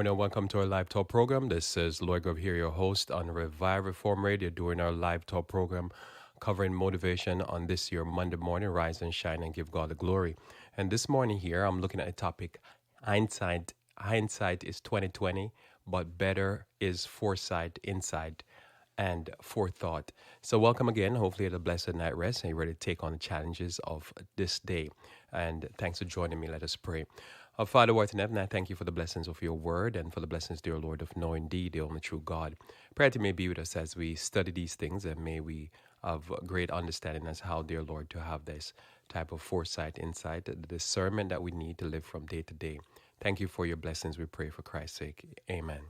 morning and welcome to our live talk program. This is Lloyd Grove here, your host on Revive Reform Radio, doing our live talk program covering motivation on this year, Monday morning, rise and shine and give God the glory. And this morning here, I'm looking at a topic, hindsight. Hindsight is 2020, but better is foresight, insight, and forethought. So welcome again. Hopefully you had a blessed night rest and you're ready to take on the challenges of this day. And thanks for joining me. Let us pray. Our Father, who art in heaven, I thank you for the blessings of your word and for the blessings, dear Lord, of knowing thee, the only true God. Pray that you may be with us as we study these things, and may we have great understanding as how, dear Lord, to have this type of foresight, insight, the discernment that we need to live from day to day. Thank you for your blessings. We pray for Christ's sake. Amen.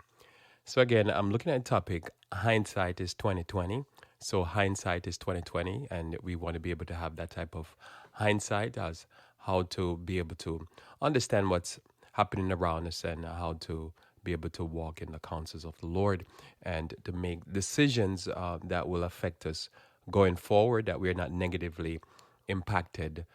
So again, I'm looking at a topic, hindsight is 2020. So hindsight is 2020, and we want to be able to have that type of hindsight as how to be able to understand what's happening around us and how to be able to walk in the counsels of the Lord and to make decisions that will affect us going forward, that we're not negatively impacted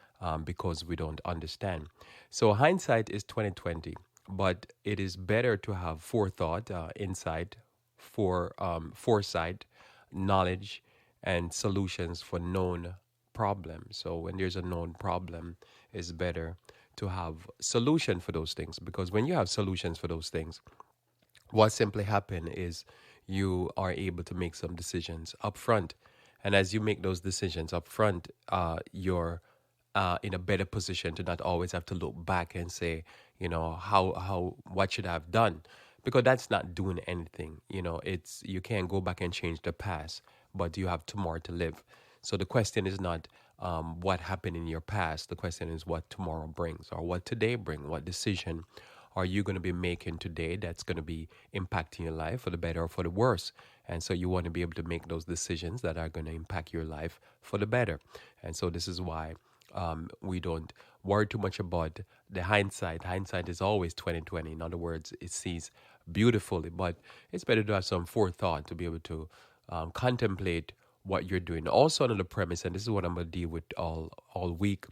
because we don't understand. So hindsight is 2020, but it is better to have forethought, insight, foresight, knowledge, and solutions for known problems. So when there's a known problem, it's better to have solution for those things, because when you have solutions for those things, what simply happen is you are able to make some decisions up front. And as you make those decisions up front, you're in a better position to not always have to look back and say, what should I have done? Because that's not doing anything. It's you can't go back and change the past, but you have tomorrow to live. So the question is not what happened in your past. The question is what tomorrow brings, or what today brings. What decision are you going to be making today that's going to be impacting your life for the better or for the worse? And so you want to be able to make those decisions that are going to impact your life for the better. And so this is why we don't worry too much about the hindsight. Hindsight is always 2020. In other words, it sees beautifully, but it's better to have some forethought to be able to contemplate what you're doing. Also, another premise, and this is what I'm going to deal with all week.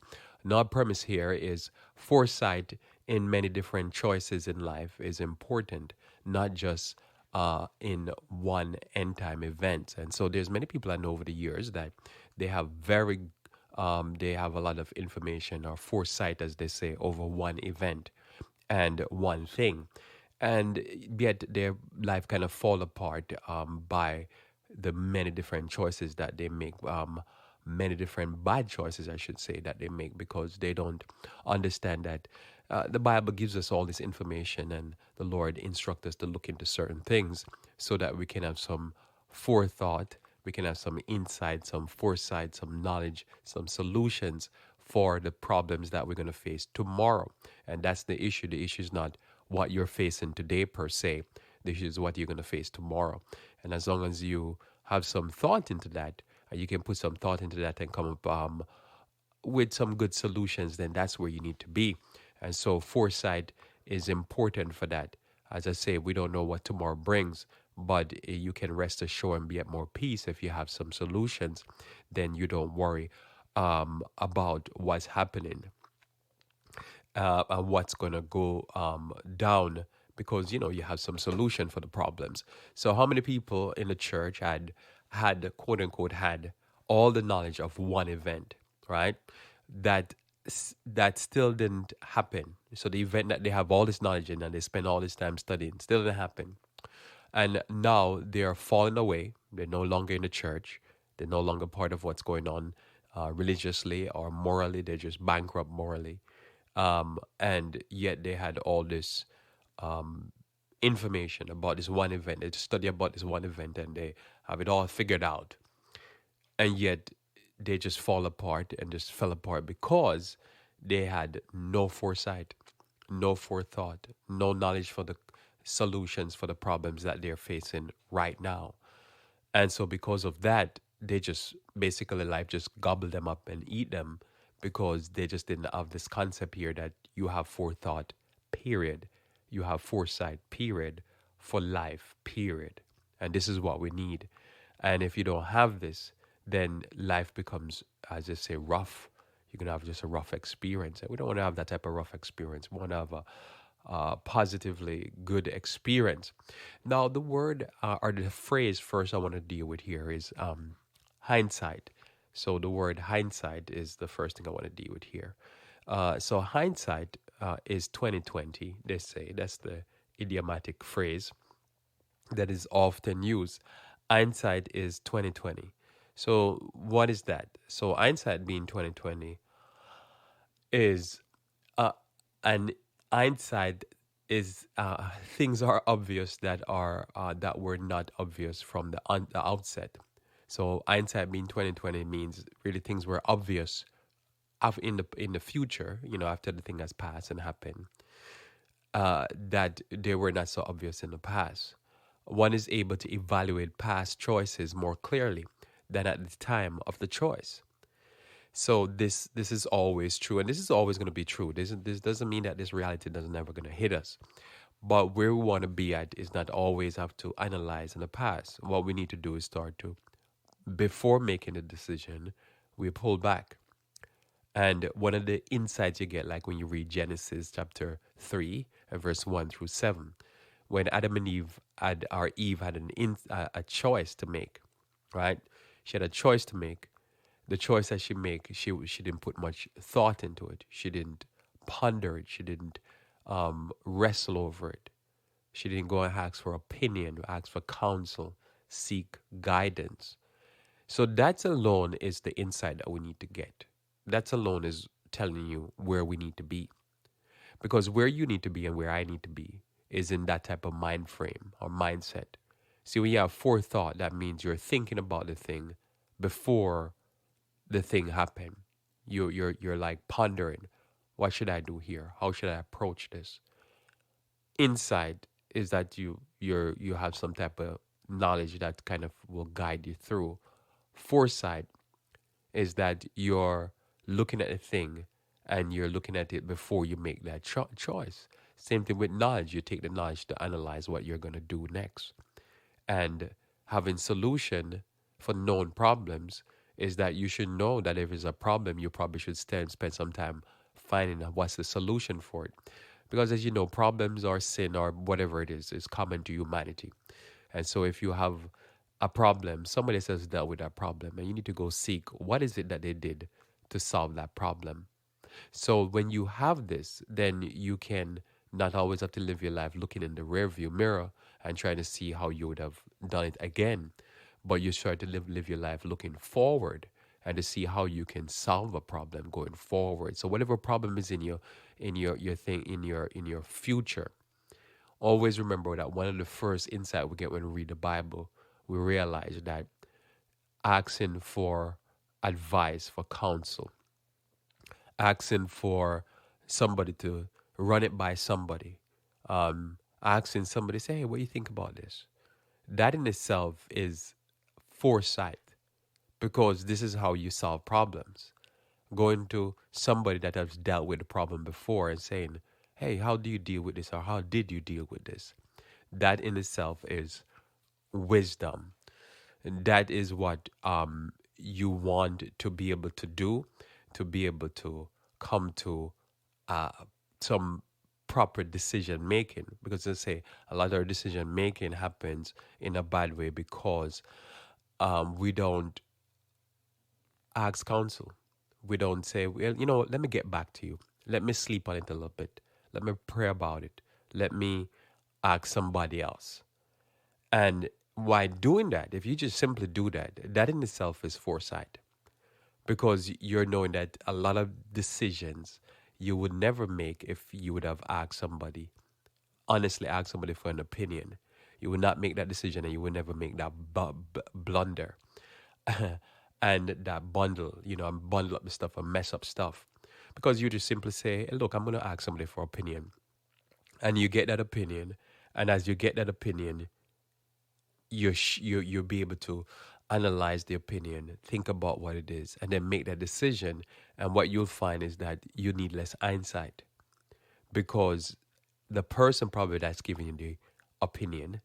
Another premise here is foresight in many different choices in life is important, not just in one end time event. And so there's many people I know over the years that they have they have a lot of information or foresight, as they say, over one event and one thing. And yet their life kind of fall apart by the many different choices that they make, many different bad choices, I should say, that they make, because they don't understand that the Bible gives us all this information, and the Lord instructs us to look into certain things so that we can have some forethought, we can have some insight, some foresight, some knowledge, some solutions for the problems that we're going to face tomorrow. And that's the issue. The issue is not what you're facing today per se. The issue is what you're going to face tomorrow. And as long as you have some thought into that, you can put some thought into that and come up with some good solutions, then that's where you need to be. And so foresight is important for that. As I say, we don't know what tomorrow brings, but you can rest assured and be at more peace if you have some solutions. Then you don't worry about what's happening and what's going to go down, because you have some solution for the problems. So how many people in the church had quote unquote had all the knowledge of one event, right? That still didn't happen. So the event that they have all this knowledge in and they spend all this time studying still didn't happen. And now they are falling away. They're no longer in the church. They're no longer part of what's going on religiously or morally. They're just bankrupt morally. And yet they had all this information about this one event. They study about this one event and they have it all figured out. And yet they just fall apart and just fell apart because they had no foresight, no forethought, no knowledge for the solutions for the problems that they're facing right now. And so because of that, they just basically life just gobbled them up and eat them, because they just didn't have this concept here that you have forethought, period. You have foresight, period, for life, period. And this is what we need. And if you don't have this, then life becomes, as I say, rough. You're going to have just a rough experience. And we don't want to have that type of rough experience. We want to have positively good experience. Now, the word or the phrase first I want to deal with here is hindsight. So, the word hindsight is the first thing I want to deal with here. So, hindsight is 2020, they say. That's the idiomatic phrase that is often used. Hindsight is 2020. So, what is that? So, hindsight being 2020 is uh, and hindsight is things are obvious that were not obvious from the outset. So hindsight being 2020 means really things were obvious in the future, after the thing has passed and happened, that they were not so obvious in the past. One is able to evaluate past choices more clearly than at the time of the choice. So this is always true, and this is always going to be true. This doesn't mean that this reality doesn't never going to hit us. But where we want to be at is not always have to analyze in the past. What we need to do is start to, before making a decision, we pull back. And one of the insights you get, like when you read Genesis chapter 3, verse 1 through 7, when Adam and Eve had a choice to make, right? She had a choice to make. The choice that she didn't put much thought into it. She didn't ponder it. She didn't wrestle over it. She didn't go and ask for opinion, ask for counsel, seek guidance. So that alone is the insight that we need to get. That alone is telling you where we need to be. Because where you need to be and where I need to be is in that type of mind frame or mindset. See, when you have forethought, that means you're thinking about the thing before the thing happened. You're like pondering, what should I do here? How should I approach this? Insight is that you have some type of knowledge that kind of will guide you through. Foresight is that you're looking at a thing and you're looking at it before you make that choice. Same thing with knowledge. You take the knowledge to analyze what you're going to do next. And having solution for known problems is that you should know that if it's a problem, you probably should spend some time finding out what's the solution for it. Because as you know, problems or sin or whatever it is common to humanity. And so if you have a problem, somebody else has dealt with that problem, and you need to go seek what is it that they did to solve that problem. So when you have this, then you can not always have to live your life looking in the rearview mirror and trying to see how you would have done it again. But you try to live your life looking forward and to see how you can solve a problem going forward. So whatever problem is in your future, always remember that one of the first insight we get when we read the Bible, we realize that asking for advice, for counsel, asking for somebody to run it by somebody, asking somebody, say, hey, what do you think about this? That in itself is foresight, because this is how you solve problems. Going to somebody that has dealt with the problem before and saying, hey, how do you deal with this, or how did you deal with this? That in itself is wisdom. And that is what you want to be able to do, to be able to come to uh, some proper decision making. Because I say a lot of our decision making happens in a bad way because we don't ask counsel. We don't say, well, let me get back to you. Let me sleep on it a little bit. Let me pray about it. Let me ask somebody else. And by doing that, if you just simply do that, that in itself is foresight. Because you're knowing that a lot of decisions you would never make if you would have asked somebody, honestly asked somebody for an opinion. You would not make that decision, and you would never make that blunder and that bundle, and bundle up the stuff and mess up stuff. Because you just simply say, hey, look, I'm going to ask somebody for opinion. And you get that opinion. And as you get that opinion, you'll be able to analyze the opinion, think about what it is, and then make that decision. And what you'll find is that you need less hindsight, because the person probably that's giving you the opinion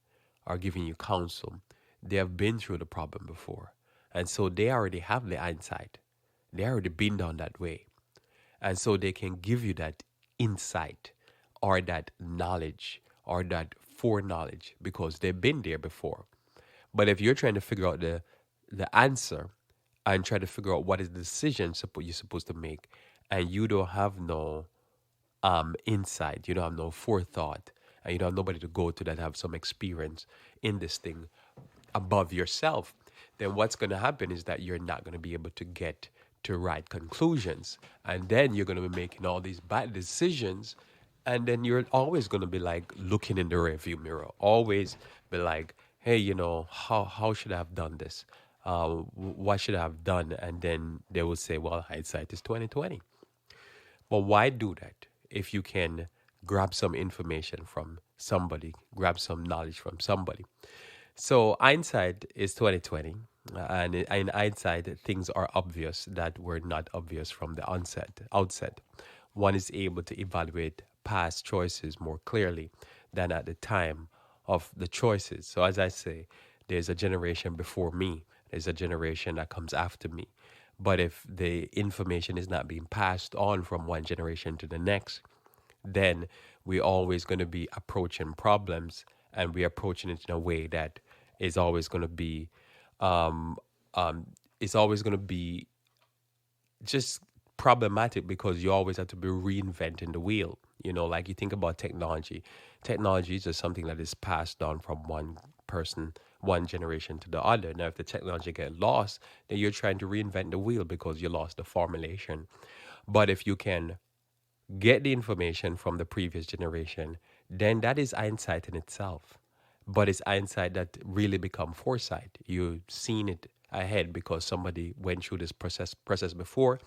or giving you counsel, they have been through the problem before. And so they already have the hindsight. They already been down that way. And so they can give you that insight or that knowledge or that foreknowledge because they've been there before. But if you're trying to figure out the answer and try to figure out what is the decision you're supposed to make, and you don't have no insight, you don't have no forethought, and you don't have nobody to go to that have some experience in this thing above yourself, then what's going to happen is that you're not going to be able to get to right conclusions. And then you're going to be making all these bad decisions. And then you're always going to be like looking in the rearview mirror, always be like, hey, how should I have done this? What should I have done? And then they will say, well, hindsight is 2020. But why do that if you can grab some information from somebody, grab some knowledge from somebody? So hindsight is 2020, and in hindsight, things are obvious that were not obvious from the outset. One is able to evaluate past choices more clearly than at the time of the choices. So as I say, there's a generation before me, there's a generation that comes after me. But if the information is not being passed on from one generation to the next, then we're always going to be approaching problems, and we're approaching it in a way that is always going to be um, it's always going to be just problematic because you always have to be reinventing the wheel. Like you think about technology. Technology is just something that is passed on from one person, one generation to the other. Now, if the technology gets lost, then you're trying to reinvent the wheel because you lost the formulation. But if you can get the information from the previous generation, then that is hindsight in itself. But it's hindsight that really become foresight. You've seen it ahead because somebody went through this process before.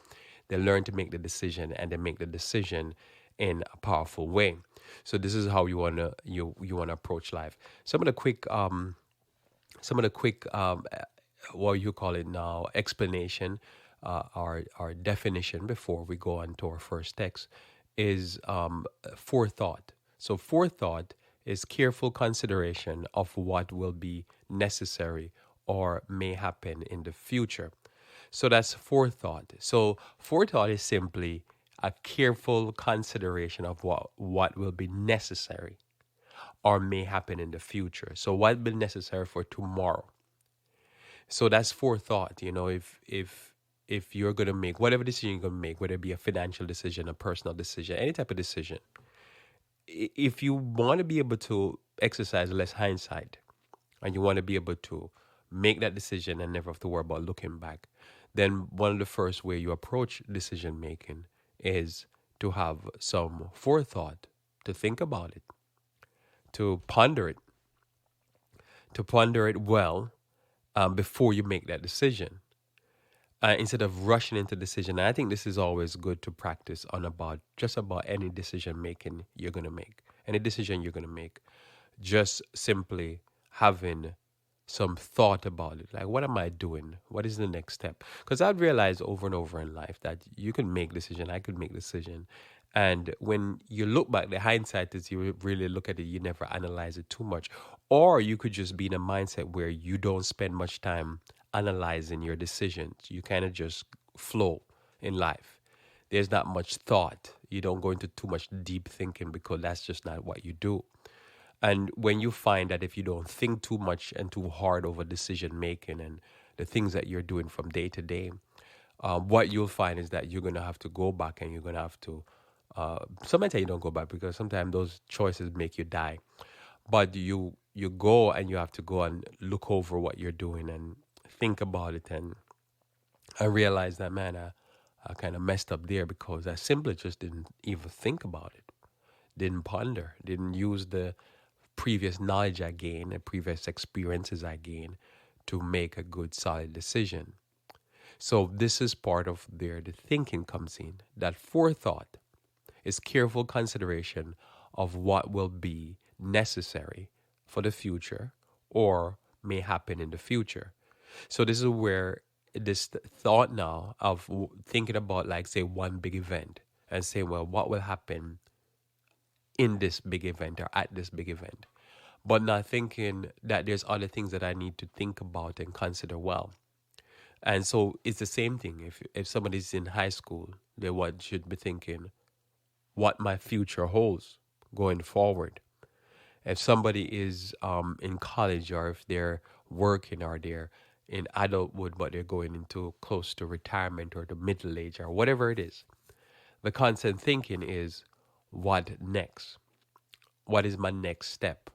They learn to make the decision, and they make the decision in a powerful way. So this is how you wanna approach life. Some of the quick what you call it now explanation, our definition before we go on to our first text is forethought. So forethought is careful consideration of what will be necessary or may happen in the future. So that's forethought. So forethought is simply a careful consideration of what will be necessary or may happen in the future. So what will be necessary for tomorrow. So that's forethought. If you're gonna make whatever decision you're gonna make, whether it be a financial decision, a personal decision, any type of decision, if you want to be able to exercise less hindsight and you want to be able to make that decision and never have to worry about looking back, then one of the first way you approach decision making is to have some forethought, to think about it, to ponder it, well before you make that decision. Instead of rushing into decision. And I think this is always good to practice on just about any decision making you're gonna make, any decision you're gonna make. Just simply having some thought about it, like what am I doing? What is the next step? Because I've realized over and over in life that you can make decision, I could make decision, and when you look back, the hindsight is you really look at it, you never analyze it too much, or you could just be in a mindset where you don't spend much time analyzing your decisions. You kind of just flow in life. There's not much thought. You don't go into too much deep thinking because that's just not what you do. And when you find that if you don't think too much and too hard over decision making and the things that you're doing from day to day, what you'll find is that you're going to have to go back and you're going to have to, sometimes you don't go back because sometimes those choices make you die. But you go and you have to go and look over what you're doing and think about it, and I realized that, man, I kind of messed up there because I simply just didn't even think about it, didn't ponder, didn't use the previous knowledge I gained, the previous experiences I gained to make a good, solid decision. So this is part of where the thinking comes in. That forethought is careful consideration of what will be necessary for the future or may happen in the future. So this is where this thought now of thinking about, like, say, one big event and say, well, what will happen in this big event or at this big event, but not thinking that there's other things that I need to think about and consider well. And so it's the same thing. If somebody's in high school, should be thinking what my future holds going forward. If somebody is in college, or if they're working, or they're in adulthood but they're going into close to retirement or the middle age or whatever it is, the constant thinking is, what next? What is my next step?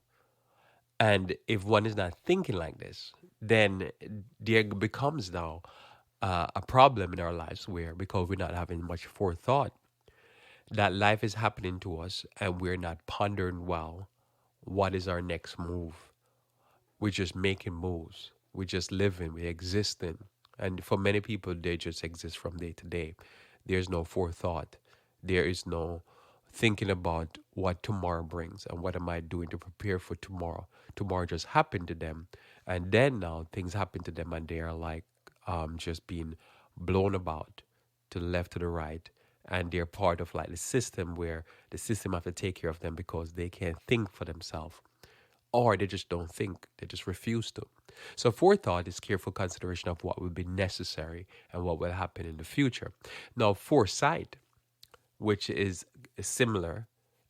And if one is not thinking like this, then there becomes now a problem in our lives, where because we're not having much forethought, that life is happening to us and we're not pondering well, what is our next move? We're just making moves. We're just living, we're existing. And for many people, they just exist from day to day. There's no forethought. There is no thinking about what tomorrow brings and what am I doing to prepare for tomorrow. Tomorrow just happened to them. And then now things happen to them and they are like just being blown about to the left, to the right. And they're part of like the system, where the system have to take care of them because they can't think for themselves, or they just don't think, they just refuse to. So forethought is careful consideration of what will be necessary and what will happen in the future. Now, foresight, which is similar,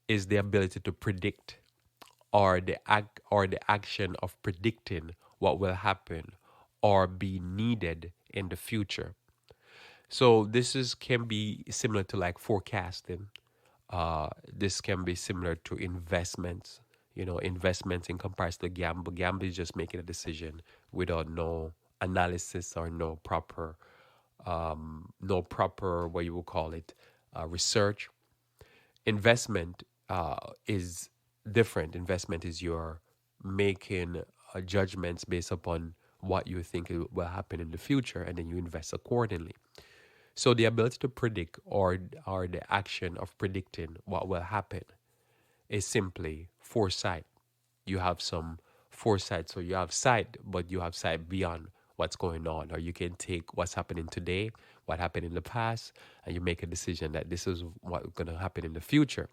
is the ability to predict, or the action of predicting what will happen or be needed in the future. So this is can be similar to like forecasting. This can be similar to investments. Investments in comparison to gamble. Gamble is just making a decision without no analysis or no proper what you will call it, research. Investment is different. Investment is your making judgments based upon what you think will happen in the future, and then you invest accordingly. So the ability to predict, or the action of predicting what will happen, is simply foresight. You have some foresight. So you have sight, but you have sight beyond what's going on. Or you can take what's happening today, what happened in the past, and you make a decision that this is what's going to happen in the future.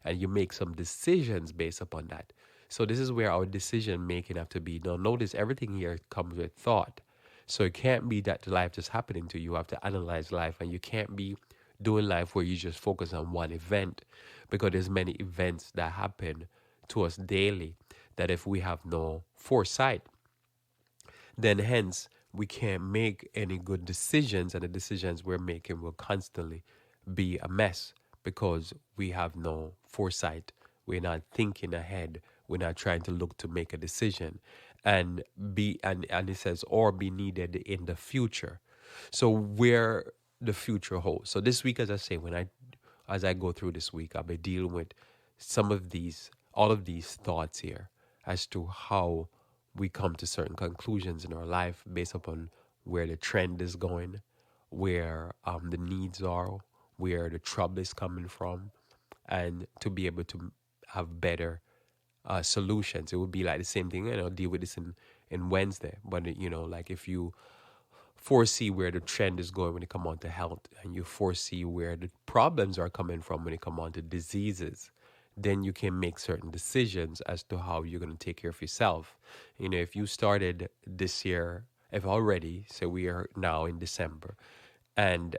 And you make some decisions based upon that. So this is where our decision making have to be. Now notice everything here comes with thought. So it can't be that life just happening to you. You have to analyze life, and you can't be doing life where you just focus on one event, because there's many events that happen to us daily that if we have no foresight, then hence we can't make any good decisions, and the decisions we're making will constantly be a mess because we have no foresight. We're not thinking ahead. We're not trying to look to make a decision, and it says or be needed in the future. So where the future holds. So this week, as I say, as I go through this week, I'll be dealing with all of these thoughts here, as to how we come to certain conclusions in our life based upon where the trend is going, where the needs are, where the trouble is coming from, and to be able to have better solutions. It would be like the same thing, deal with this in Wednesday. But, like if you foresee where the trend is going when it come on to health, and you foresee where the problems are coming from when it come on to diseases, then you can make certain decisions as to how you're going to take care of yourself. If you started this year, if already, say we are now in December, and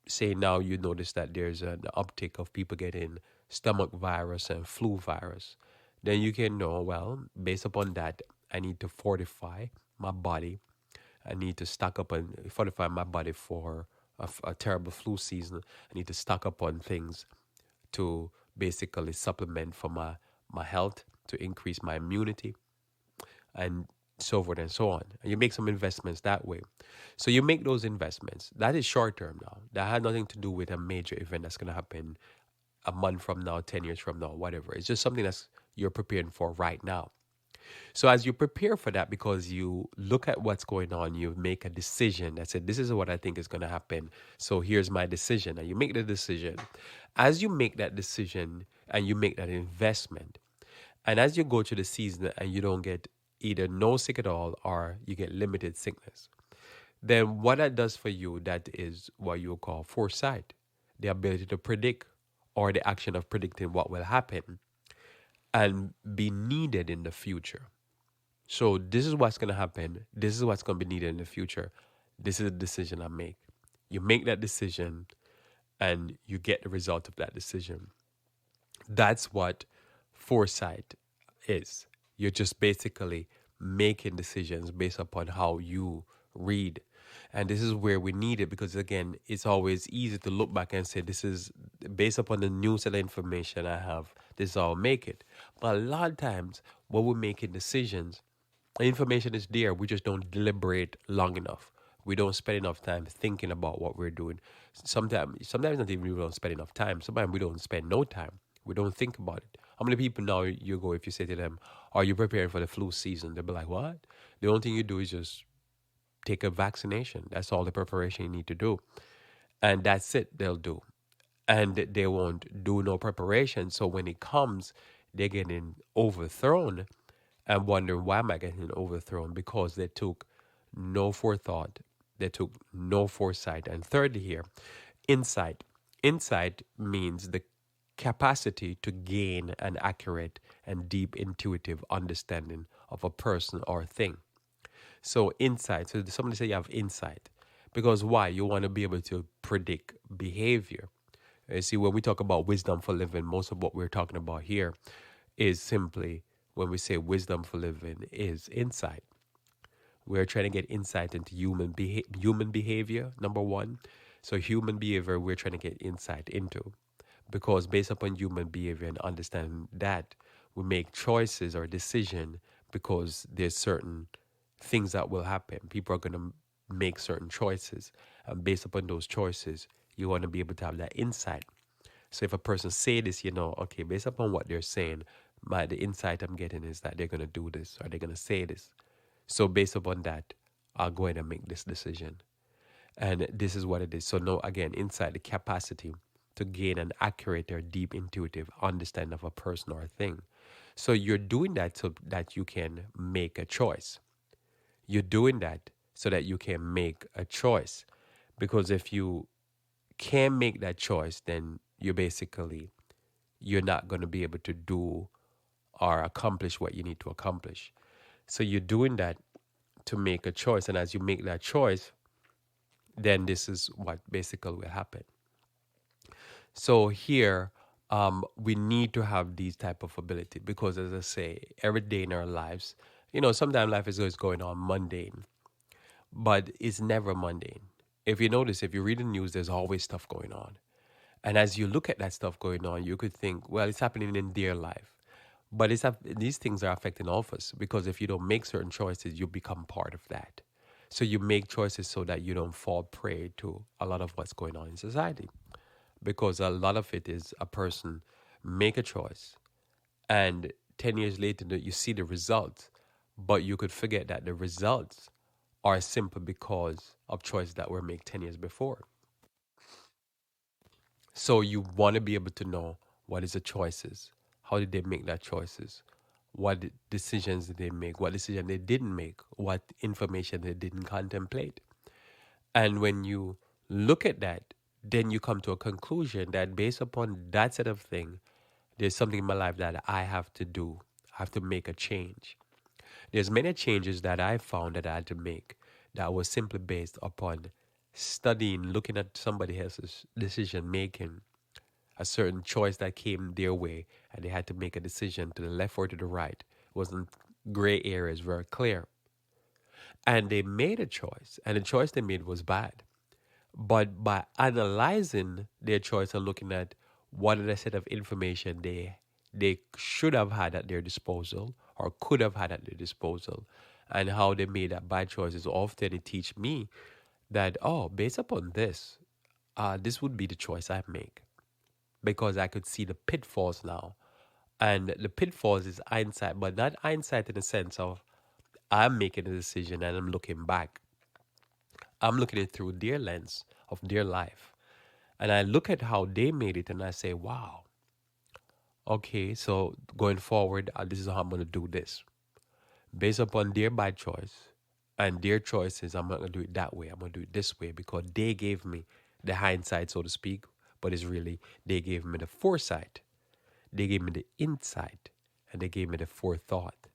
say now you notice that there's an uptick of people getting stomach virus and flu virus, then you can know, well, based upon that, I need to fortify my body. I need to stock up and fortify my body for a terrible flu season. I need to stock up on things to basically supplement for my health, to increase my immunity, and so forth and so on. And you make some investments that way. So you make those investments. That is short term now. That had nothing to do with a major event that's going to happen a month from now, 10 years from now, whatever. It's just something that's you're preparing for right now. So as you prepare for that, because you look at what's going on, you make a decision that said, this is what I think is going to happen. So here's my decision. And you make the decision. As you make that decision and you make that investment, and as you go through the season and you don't get either no sick at all or you get limited sickness, then what that does for you, that is what you call foresight, the ability to predict, or the action of predicting what will happen and be needed in the future. So this is what's going to happen. This is what's going to be needed in the future. This is the decision I make. You make that decision and you get the result of that decision. That's what foresight is. You're just basically making decisions based upon how you read. And this is where we need it because, again, it's always easy to look back and say, this is based upon the new set of information I have, this is how I'll make it. But a lot of times, when we're making decisions, the information is there. We just don't deliberate long enough. We don't spend enough time thinking about what we're doing. Sometimes not even we don't spend enough time. Sometimes we don't spend no time. We don't think about it. How many people now you go if you say to them, "Are you preparing for the flu season?" They'll be like, "What?" The only thing you do is just take a vaccination. That's all the preparation you need to do, and that's it. They'll do, and they won't do no preparation. So when it comes, they're getting overthrown and wondering why am I getting overthrown? Because they took no forethought, they took no foresight. And thirdly, here, insight. Insight means the capacity to gain an accurate and deep intuitive understanding of a person or thing. So insight. So somebody say you have insight. Because why? You want to be able to predict behavior. You see, when we talk about wisdom for living, most of what we're talking about here is simply when we say wisdom for living is insight. We're trying to get insight into human behavior, number one. So human behavior, we're trying to get insight into. Because based upon human behavior and understanding that, we make choices or decision because there's certain things that will happen. People are going to make certain choices. And based upon those choices, you want to be able to have that insight. So if a person say this, okay, based upon what they're saying, the insight I'm getting is that they're going to do this or they're going to say this. So based upon that, I'll go ahead and make this decision. And this is what it is. So no, again, insight, the capacity to gain an accurate or deep intuitive understanding of a person or a thing. So you're doing that so that you can make a choice. You're doing that so that you can make a choice. Because if you can't make that choice, then you're not going to be able to do or accomplish what you need to accomplish. So you're doing that to make a choice. And as you make that choice, then this is what basically will happen. So here, we need to have these type of ability because, as I say, every day in our lives, sometimes life is always going on mundane, but it's never mundane. If you notice, if you read the news, there's always stuff going on. And as you look at that stuff going on, you could think, well, it's happening in their life. But these things are affecting all of us because if you don't make certain choices, you become part of that. So you make choices so that you don't fall prey to a lot of what's going on in society. Because a lot of it is a person make a choice and 10 years later you see the results, but you could forget that the results are simple because of choices that were made 10 years before. So you want to be able to know what is the choices, how did they make that choices, what decisions did they make, what decision they didn't make, what information they didn't contemplate. And when you look at that, then you come to a conclusion that based upon that set of things, there's something in my life that I have to do. I have to make a change. There's many changes that I found that I had to make that was simply based upon studying, looking at somebody else's decision making, a certain choice that came their way, and they had to make a decision to the left or to the right. It wasn't gray areas, very clear. And they made a choice, and the choice they made was bad. But by analyzing their choice and looking at what are the set of information they should have had at their disposal or could have had at their disposal, and how they made that bad choices, often it teach me that, based upon this, this would be the choice I make. Because I could see the pitfalls now. And the pitfalls is hindsight, but not hindsight in the sense of I'm making a decision and I'm looking back. I'm looking at it through their lens of their life. And I look at how they made it and I say, wow, okay, so going forward, this is how I'm going to do this. Based upon their bad choice and their choices, I'm not going to do it that way. I'm going to do it this way because they gave me the hindsight, so to speak, but it's really, they gave me the foresight. They gave me the insight and they gave me the forethought.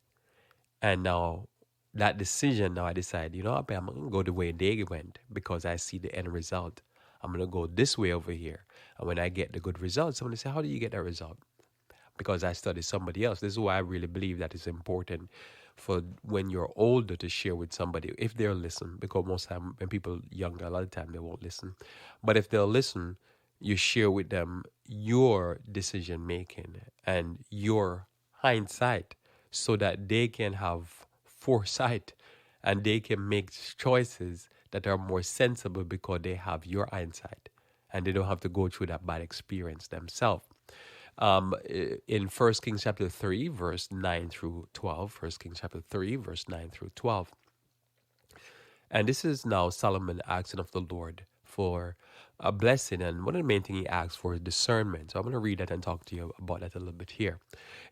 And now that decision, now I decide, I'm going to go the way they went because I see the end result. I'm going to go this way over here. And when I get the good results, I'm going to say, how do you get that result? because I study somebody else. This is why I really believe that it's important for when you're older to share with somebody if they'll listen, because most time when people younger, a lot of time they won't listen. But if they'll listen, you share with them your decision making and your hindsight so that they can have foresight and they can make choices that are more sensible because they have your hindsight and they don't have to go through that bad experience themselves. In First Kings chapter 3, verse 9 through 12, First Kings chapter 3, verse 9 through 12. And this is now Solomon asking of the Lord for a blessing. And one of the main things he asks for is discernment. So I'm going to read that and talk to you about that a little bit here.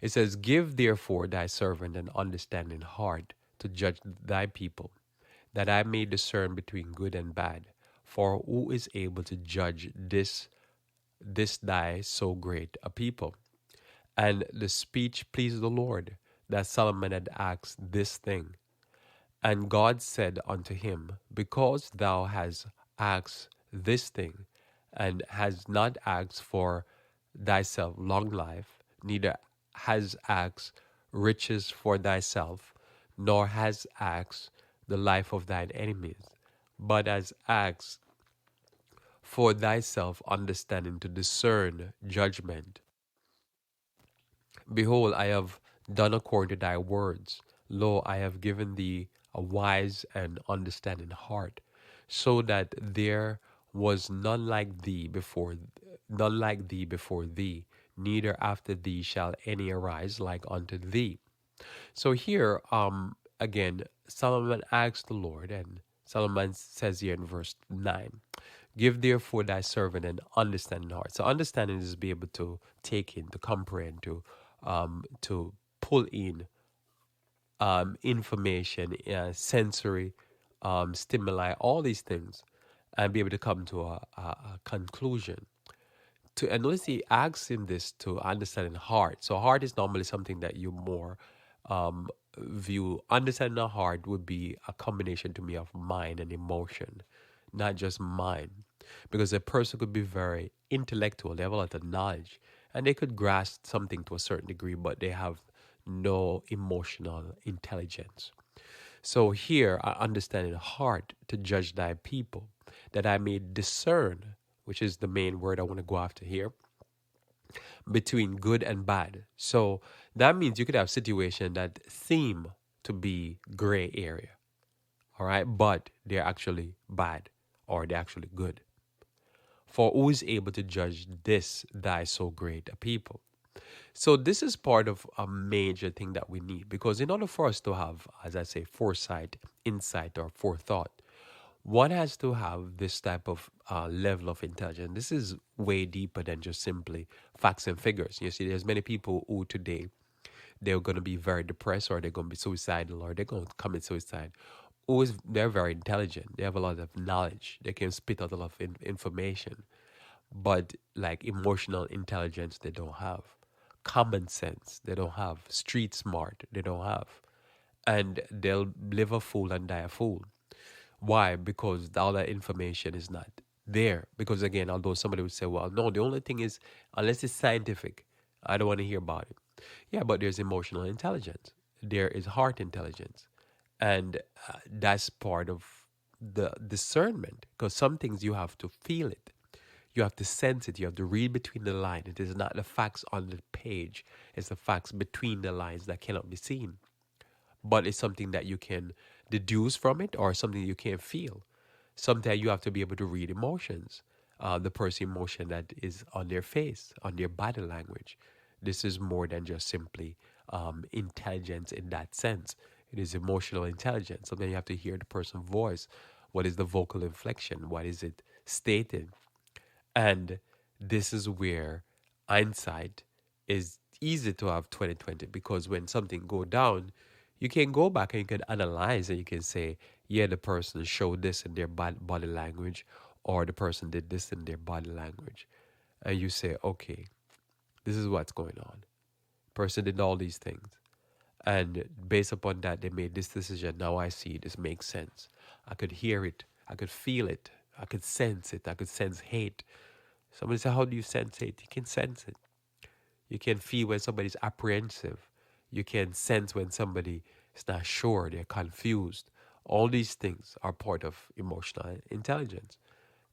It says, "Give therefore thy servant an understanding heart to judge thy people, that I may discern between good and bad. For who is able to judge this thy so great a people?" And the speech pleased the Lord, that Solomon had asked this thing. And God said unto him, Because thou hast asked this thing, and hast not asked for thyself long life, neither has asked riches for thyself, nor has asked the life of thine enemies, but has asked for thyself understanding to discern judgment. Behold, I have done according to thy words. Lo, I have given thee a wise and understanding heart, so that there was none like thee before thee, neither after thee shall any arise like unto thee. So here, again, Solomon asked the Lord, and Solomon says here in verse 9, "Give therefore thy servant an understanding heart." So understanding is be able to take in, to comprehend, to pull in information, sensory stimuli, all these things, and be able to come to a conclusion. And notice he asks him this to understand heart. So heart is normally something that you more view. Understanding the heart would be a combination to me of mind and emotion, not just mind. Because a person could be very intellectual, they have a lot of knowledge, and they could grasp something to a certain degree, but they have no emotional intelligence. So here I understand in the heart to judge thy people, that I may discern, which is the main word I want to go after here, between good and bad. So that means you could have situations that seem to be gray area, all right, but they're actually bad or they're actually good. For who is able to judge this thy so great a people? So this is part of a major thing that we need, because in order for us to have, as I say, foresight, insight, or forethought, one has to have this type of level of intelligence. This is way deeper than just simply facts and figures. You see, there's many people who today they're going to be very depressed, or they're going to be suicidal, or they're going to commit suicide. They're very intelligent. They have a lot of knowledge. They can spit out a lot of information, but like emotional intelligence, they don't have. Common sense, they don't have. Street smart, they don't have. And they'll live a fool and die a fool. Why? Because all that information is not there. Because again, although somebody would say, well, no, the only thing is, unless it's scientific, I don't want to hear about it. Yeah, but there's emotional intelligence. There is heart intelligence. And that's part of the discernment. Because some things you have to feel it. You have to sense it. You have to read between the lines. It is not the facts on the page. It's the facts between the lines that cannot be seen. But it's something that you can deduce from it, or something you can feel. Sometimes you have to be able to read emotions, the person emotion that is on their face, on their body language. This is more than just simply intelligence in that sense. It is emotional intelligence. Sometimes you have to hear the person's voice. What is the vocal inflection? What is it stated? And this is where hindsight is easy to have 2020, because when something go down, you can go back and you can analyze and you can say, yeah, the person showed this in their body language, or the person did this in their body language. And you say, okay, this is what's going on. Person did all these things. And based upon that, they made this decision. Now I see this makes sense. I could hear it. I could feel it. I could sense it. I could sense hate. Somebody say, how do you sense hate? You can sense it. You can feel when somebody's apprehensive. You can sense when somebody is not sure, they're confused. All these things are part of emotional intelligence.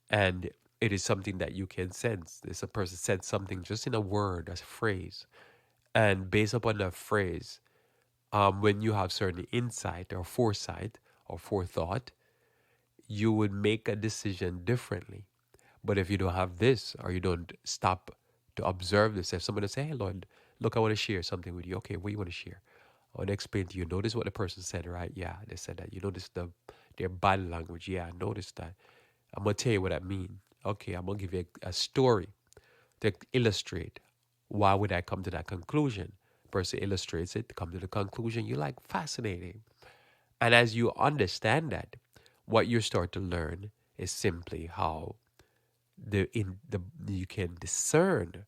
And it is something that you can sense. There's a person said something just in a word, a phrase. And based upon that phrase, when you have certain insight or foresight or forethought, you would make a decision differently. But if you don't have this, or you don't stop to observe this, if somebody say, "Hey, Lord, look, I want to share something with you." Okay, what do you want to share? I want to explain to you. Notice what the person said, right? Yeah, they said that. You notice their body language. Yeah, I noticed that. I'm gonna tell you what I mean. Okay, I'm gonna give you a story to illustrate why would I come to that conclusion. Person illustrates it, come to the conclusion. You're like fascinating. And as you understand that, what you start to learn is simply how you can discern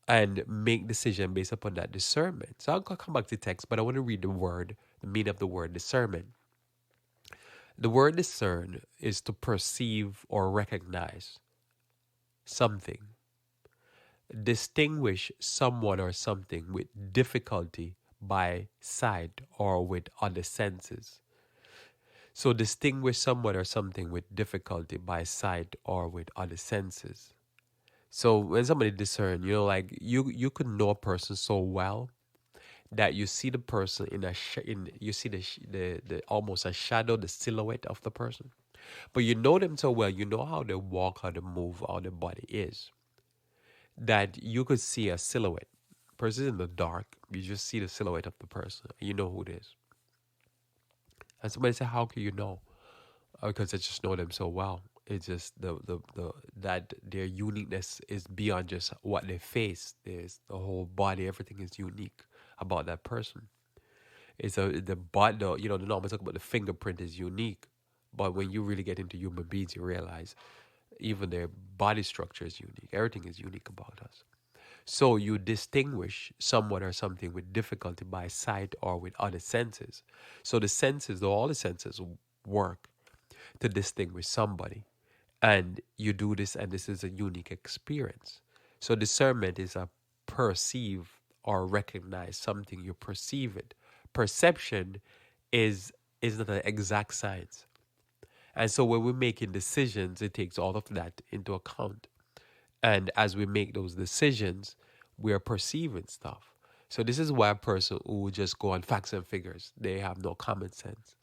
and make decision based upon that discernment. So I'll come back to text, but I want to read the meaning of the word discernment. The word discern is to perceive or recognize something, distinguish someone or something with difficulty by sight or with other senses. So distinguish someone or something with difficulty by sight or with other senses. So when somebody discern, like you could know a person so well that you see the person you see the almost a shadow, the silhouette of the person, but you know them so well, you know how they walk, how they move, how their body is, that you could see a silhouette. Person in the dark, you just see the silhouette of the person. You know who it is. And somebody say, "How can you know?" Because I just know them so well. It's just the that their uniqueness is beyond just what they face. There's the whole body, everything is unique about that person. It's the body, the normal talk about the fingerprint is unique, but when you really get into human beings, you realize even their body structure is unique. Everything is unique about us. So you distinguish someone or something with difficulty by sight or with other senses. So the senses, all the senses work to distinguish somebody. And you do this, and this is a unique experience. So discernment is a perceive or recognize something, you perceive it. Perception is not an exact science. And so when we're making decisions, it takes all of that into account. And as we make those decisions, we are perceiving stuff. So this is why a person who just go on facts and figures, they have no common sense.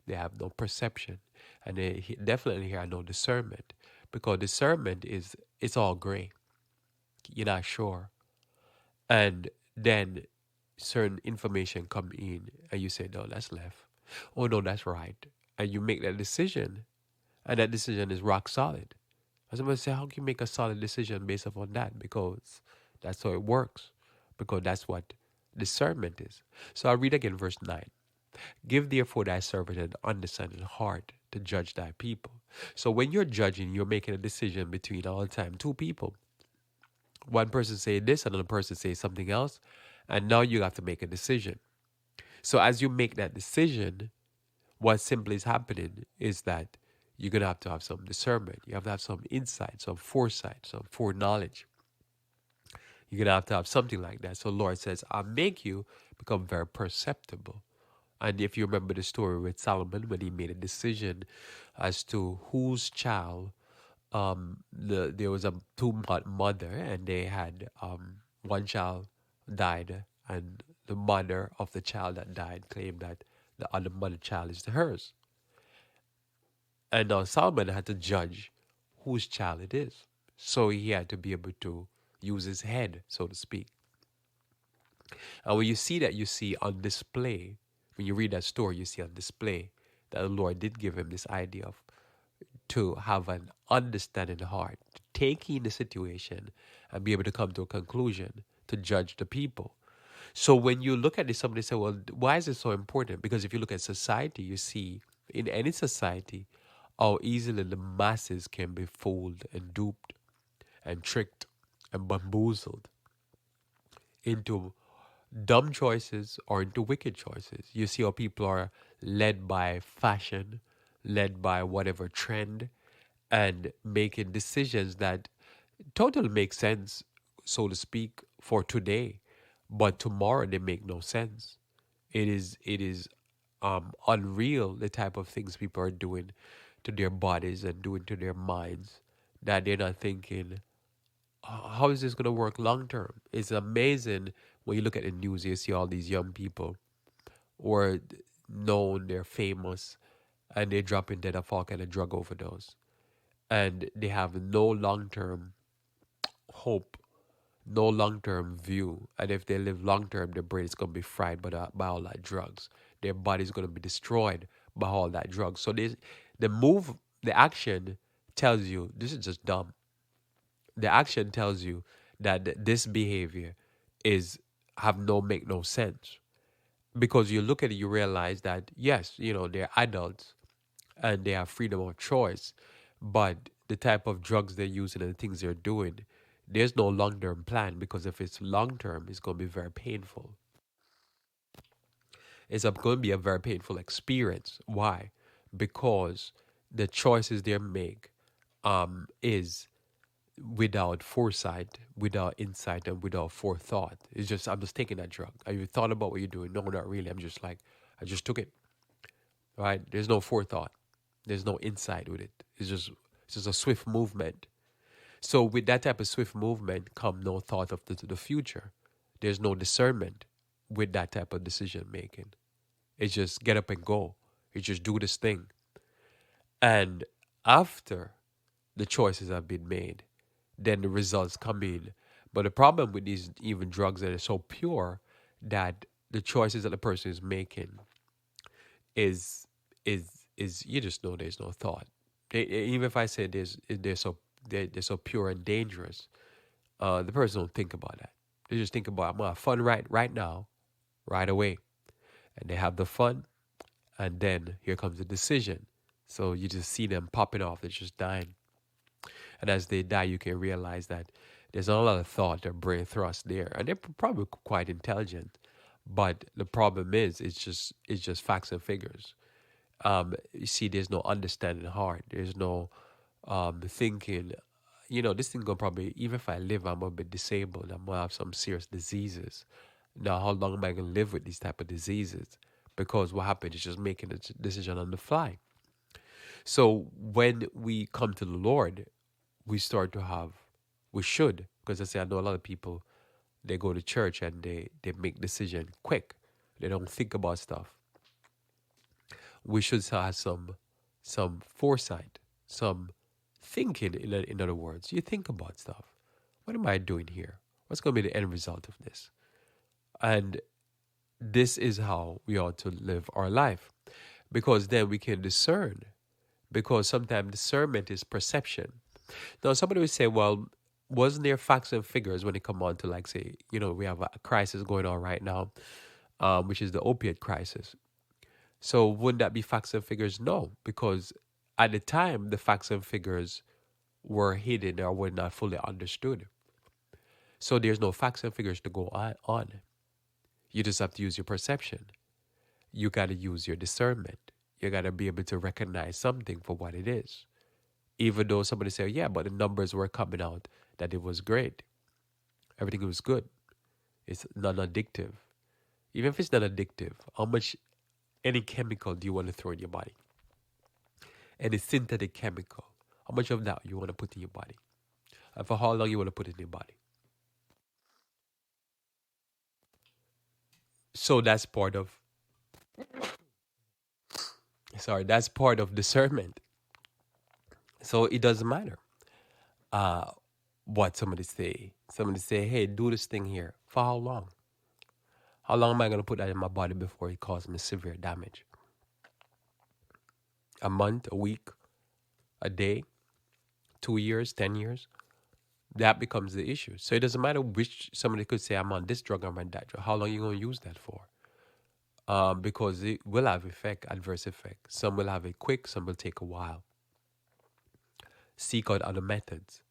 They have no perception. And they definitely have no discernment. Because discernment is, it's all gray. You're not sure. And then certain information come in and you say, no, that's left. Oh, no, that's right. And you make that decision. And that decision is rock solid. I was going to say, how can you make a solid decision based upon that? Because that's how it works. Because that's what discernment is. So I'll read again verse 9. Give therefore thy servant an understanding heart to judge thy people. So when you're judging, you're making a decision between all the time two people. One person say this, another person say something else, and now you have to make a decision. So as you make that decision, what simply is happening is that you're going to have some discernment. You have to have some insight, some foresight, some foreknowledge. You're going to have something like that. So Lord says, I'll make you become very perceptible. And if you remember the story with Solomon, when he made a decision as to whose child, there was a mother, and they had one child died, and the mother of the child that died claimed that the other mother child is hers. And now Solomon had to judge whose child it is. So he had to be able to use his head, so to speak. And when you see that, you see on display, when you read that story, you see on display that the Lord did give him this idea of to have an understanding heart, to take in the situation and be able to come to a conclusion, to judge the people. So when you look at this, somebody say, well, why is it so important? Because if you look at society, you see in any society how easily the masses can be fooled and duped and tricked and bamboozled into dumb choices or into wicked choices. You see how people are led by fashion, led by whatever trend, and making decisions that totally make sense, so to speak, for today, but tomorrow they make no sense. It is unreal the type of things people are doing to their bodies and doing to their minds that they're not thinking, how is this going to work long term? It's amazing when you look at the news, you see all these young people who are known, they're famous, and they drop in dead of all kind of drug overdose. And they have no long term hope, no long term view. And if they live long term, their brain is going to be fried by all that drugs. Their body is going to be destroyed by all that drugs. So the move, the action tells you this is just dumb. The action tells you that this behavior is make no sense, because you look at it, you realize that yes, they're adults and they have freedom of choice, but the type of drugs they're using and the things they're doing, there's no long-term plan, because if it's long-term, it's going to be very painful. It's going to be a very painful experience. Why? Because the choices they make is without foresight, without insight, and without forethought. It's just, I'm just taking that drug. Have you thought about what you're doing? No, not really. I'm just like, I just took it. Right? There's no forethought. There's no insight with it. It's just a swift movement. So with that type of swift movement come no thought of the future. There's no discernment with that type of decision making. It's just get up and go. You just do this thing. And after the choices have been made, then the results come in. But the problem with these even drugs that are so pure, that the choices that the person is making is you just know there's no thought. Even if I say they're so pure and dangerous, the person don't think about that. They just think about, I'm gonna have fun right now, right away, and they have the fun, and then here comes the decision. So you just see them popping off. They're just dying. And as they die, you can realize that there's not a lot of thought or brain thrust there, and they're probably quite intelligent. But the problem is, it's just facts and figures. You see, there's no understanding heart. There's no thinking. This thing gonna probably, even if I live, I'm gonna be disabled. I'm gonna have some serious diseases. Now, how long am I gonna live with these type of diseases? Because what happened is just making a decision on the fly. So when we come to the Lord, we should, because I know a lot of people, they go to church and they make decision quick. They don't think about stuff. We should have some foresight, some thinking. In other words, you think about stuff. What am I doing here? What's going to be the end result of this? And this is how we ought to live our life, because then we can discern. Because sometimes discernment is perception. Now, somebody would say, well, wasn't there facts and figures when it come on to, like, say, we have a crisis going on right now, which is the opiate crisis. So wouldn't that be facts and figures? No, because at the time, the facts and figures were hidden or were not fully understood. So there's no facts and figures to go on. You just have to use your perception. You got to use your discernment. You got to be able to recognize something for what it is. Even though somebody say, yeah, but the numbers were coming out that it was great. Everything was good. It's non-addictive. Even if it's not addictive, how much, any chemical do you want to throw in your body? Any synthetic chemical, how much of that you want to put in your body? And for how long you want to put it in your body? So that's part of discernment. So it doesn't matter what somebody say. Somebody say, hey, do this thing here. For how long? How long am I going to put that in my body before it causes me severe damage? A month, a week, a day, 2 years, 10 years? That becomes the issue. So it doesn't matter which, somebody could say, I'm on this drug, I'm on that drug. How long are you going to use that for? Because it will have adverse effect. Some will have it quick, some will take a while. Seek out other methods.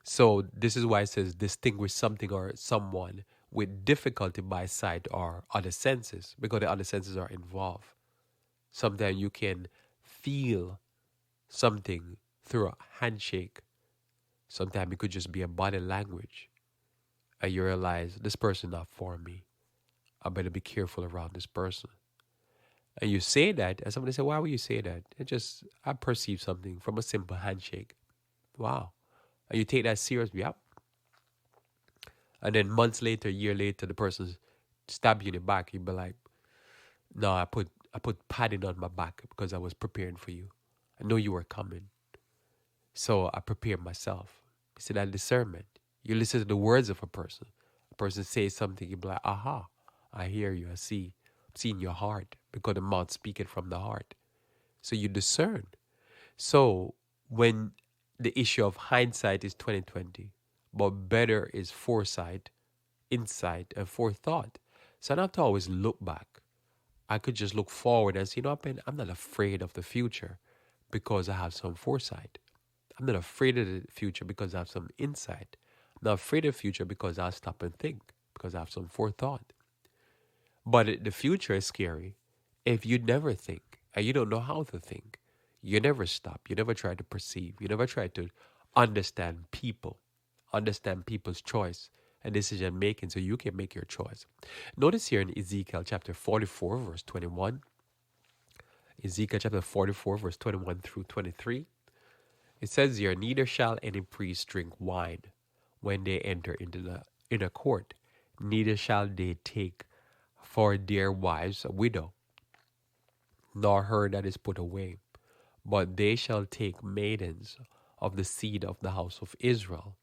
So this is why it says distinguish something or someone with difficulty by sight or other senses, because the other senses are involved. Sometimes you can feel something through a handshake. Sometimes it could just be a body language. and you realize this person not for me. I better be careful around this person. And you say that, and somebody say, why would you say that? It just, I perceive something from a simple handshake. Wow. And you take that seriously. Yep. And then months later, a year later, the person stab you in the back. You'd be like, no, I put padding on my back because I was preparing for you. I know you were coming. So I prepared myself. You see that discernment. You listen to the words of a person. A person says something, you be like, aha, I hear you, I see. I'm seeing your heart because the mouth speaketh from the heart. So you discern. So when the issue of hindsight is 2020, but better is foresight, insight, and forethought. So I don't have to always look back. I could just look forward and say, you know, I'm not afraid of the future because I have some foresight. I'm not afraid of the future because I have some insight. I'm not afraid of the future because I'll stop and think because I have some forethought. But the future is scary if you never think and you don't know how to think. You never stop. You never try to perceive. You never try to understand people, understand people's choice and decision making so you can make your choice. Notice here in Ezekiel chapter 44, verse 21. Ezekiel chapter 44, verse 21 through 23. It says here, neither shall any priest drink wine when they enter into the inner court, neither shall they take for their wives a widow, nor her that is put away, but they shall take maidens of the seed of the house of Israel,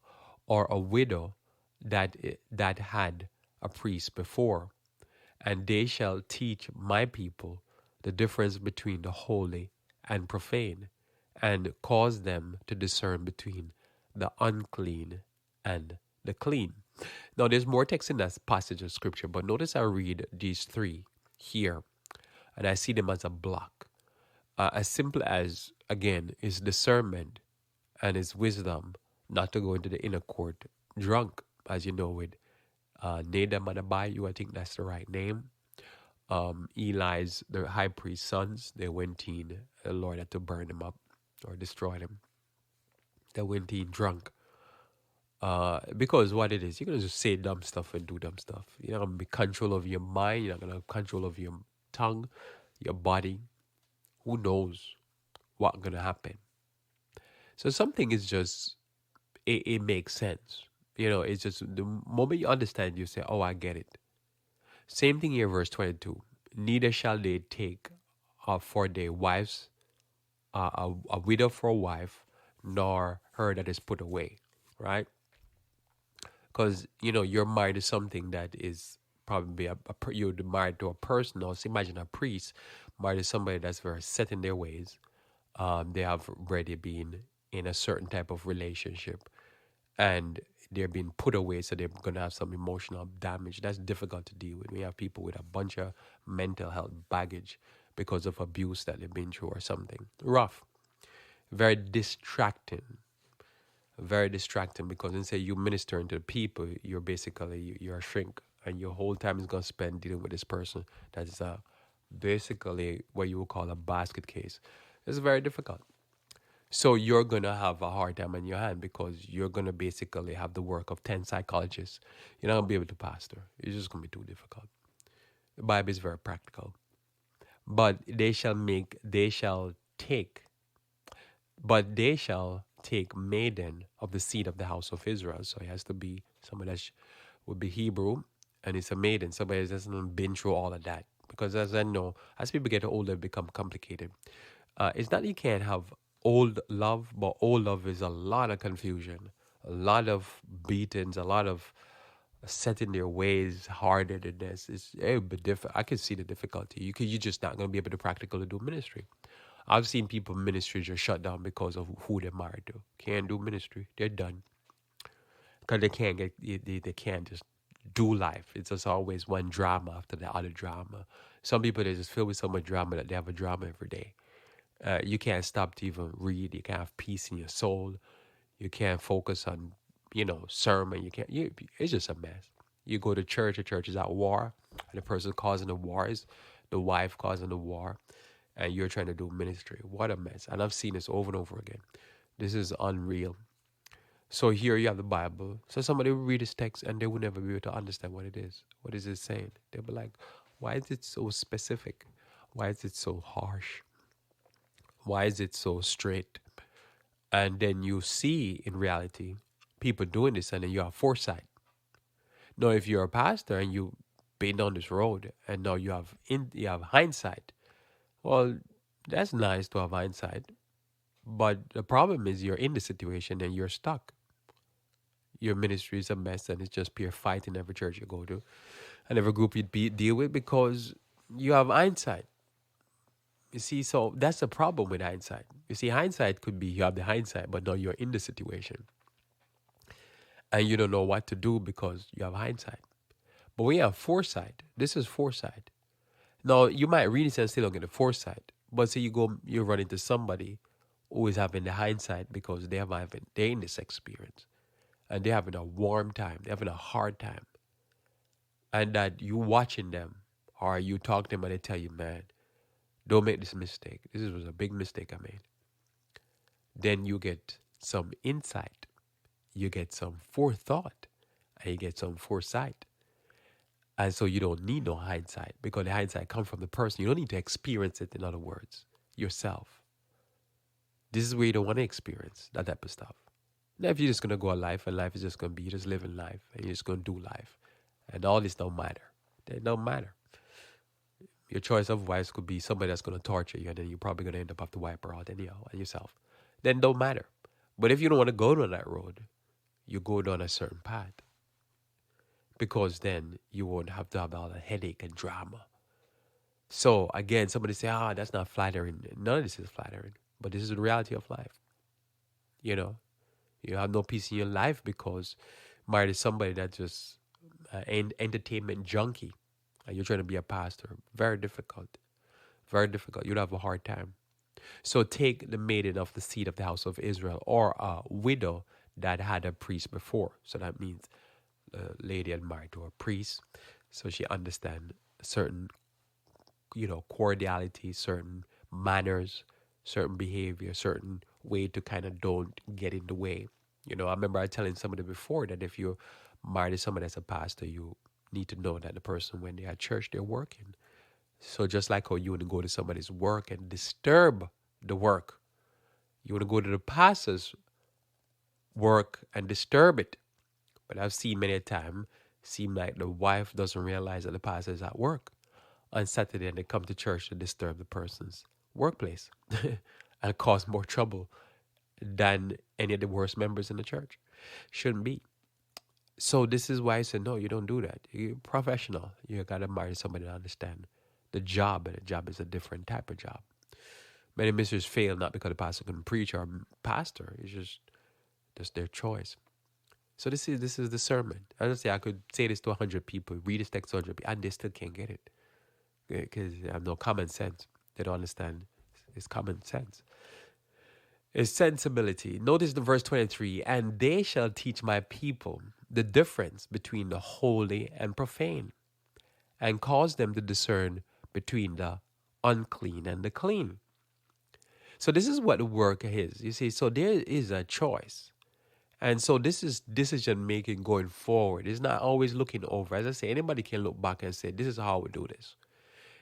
or a widow that had a priest before, and they shall teach my people the difference between the holy and profane, and cause them to discern between the unclean and the clean. Now, there's more text in that passage of scripture, but notice I read these three here, and I see them as a block. As simple as, again, is discernment and his wisdom not to go into the inner court drunk, as you know, with Nadab and Abihu, I think that's the right name. Eli's, the high priest's sons, they went in, the Lord had to burn them up or destroy them. They went in drunk. Because what it is, you're going to just say dumb stuff and do dumb stuff. You're not going to be control of your mind. You're not going to have control of your tongue, your body. Who knows what's going to happen? So something is just, it makes sense. You know, it's just the moment you understand, you say, oh, I get it. Same thing here, verse 22. Neither shall they take for their wives a widow for a wife, nor her that is put away, right? Because, you know, your mind is something that is probably you're married to a person, or so imagine a priest married to somebody that's very set in their ways. They have already been in a certain type of relationship and they're being put away, so they're going to have some emotional damage. That's difficult to deal with. We have people with a bunch of mental health baggage because of abuse that they've been through or something. Rough. Very distracting. Very distracting because instead you ministering to the people, you're basically, you're a shrink, and your whole time is going to spend dealing with this person that is basically what you would call a basket case. It's very difficult. So you're going to have a hard time on your hand because you're going to basically have the work of 10 psychologists. You're not going to be able to pastor. It's just going to be too difficult. The Bible is very practical. But they shall take maiden of the seed of the house of Israel. So it has to be somebody that would be Hebrew, and it's a maiden. Somebody that hasn't been through all of that. Because as I know, as people get older, it becomes complicated. It's not that you can't have old love, but old love is a lot of confusion, a lot of beatings, a lot of set in their ways, hard-headedness. It would be different. I can see the difficulty. You're just not going to be able to practically do ministry. I've seen people ministry just shut down because of who they're married to. Can't do ministry. They're done. Because they can't just do life. It's just always one drama after the other drama. Some people, they just filled with so much drama that they have a drama every day. You can't stop to even read. You can't have peace in your soul. You can't focus on, sermon. It's just a mess. You go to church, the church is at war, and the person causing the war is the wife causing the war, and you're trying to do ministry. What a mess. And I've seen this over and over again. This is unreal. So here you have the Bible. So somebody will read this text and they will never be able to understand what it is. What is it saying? They'll be like, why is it so specific? Why is it so harsh? Why is it so straight? And then you see in reality people doing this and then you have foresight. Now if you're a pastor and you've been down this road and now you have hindsight, well, that's nice to have hindsight. But the problem is you're in the situation and you're stuck. Your ministry is a mess and it's just pure fight in every church you go to and every group deal with because you have hindsight. You see, so that's the problem with hindsight. You see, hindsight could be you have the hindsight, but now you're in the situation and you don't know what to do because you have hindsight. But when you have foresight, this is foresight. Now, you might read it and still don't get the foresight, but say you run into somebody who is having the hindsight because they're in this experience and they're having a warm time, they're having a hard time, and that you watching them or you talk to them and they tell you, man, don't make this mistake. This was a big mistake I made. Then you get some insight, you get some forethought, and you get some foresight. And so you don't need no hindsight because the hindsight comes from the person. You don't need to experience it, in other words, yourself. This is where you don't want to experience that type of stuff. Now, if you're just going to go a life and life is just going to be, you're just living life and you're just going to do life. And all this don't matter. They don't matter. Your choice of wives could be somebody that's going to torture you and then you're probably going to end up have to wipe her out anyhow and yourself. Then don't matter. But if you don't want to go down that road, you go down a certain path. Because then you won't have to have all the headache and drama. So again, somebody say, that's not flattering. None of this is flattering. But this is the reality of life. You know, you have no peace in your life because married to somebody that's just an entertainment junkie. And you're trying to be a pastor. Very difficult. Very difficult. You'd have a hard time. So take the maiden of the seed of the house of Israel or a widow that had a priest before. So that means the lady had married to a priest. So she understands certain, cordiality, certain manners, certain behavior, certain way to kind of don't get in the way. I remember I telling somebody before that if you're married to somebody that's a pastor, you need to know that the person, when they're at church, they're working. So just like how you want to go to somebody's work and disturb the work, you want to go to the pastor's work and disturb it. But I've seen many a time, seem like the wife doesn't realize that the pastor is at work on Saturday and they come to church to disturb the person's workplace and cause more trouble than any of the worst members in the church. Shouldn't be. So this is why I said, no, you don't do that. You're professional. You got to marry somebody to understand the job, and the job is a different type of job. Many ministers fail not because the pastor couldn't preach or pastor. It's just their choice. So this is the sermon. As I say, I could say this to 100 people, read this text to 100 people, and they still can't get it because they have no common sense. They don't understand. It's common sense. It's sensibility. Notice the verse 23, and they shall teach my people the difference between the holy and profane, and cause them to discern between the unclean and the clean. So this is what the work is. You see, so there is a choice. And so this is decision making going forward. It's not always looking over. As I say, anybody can look back and say, this is how we do this.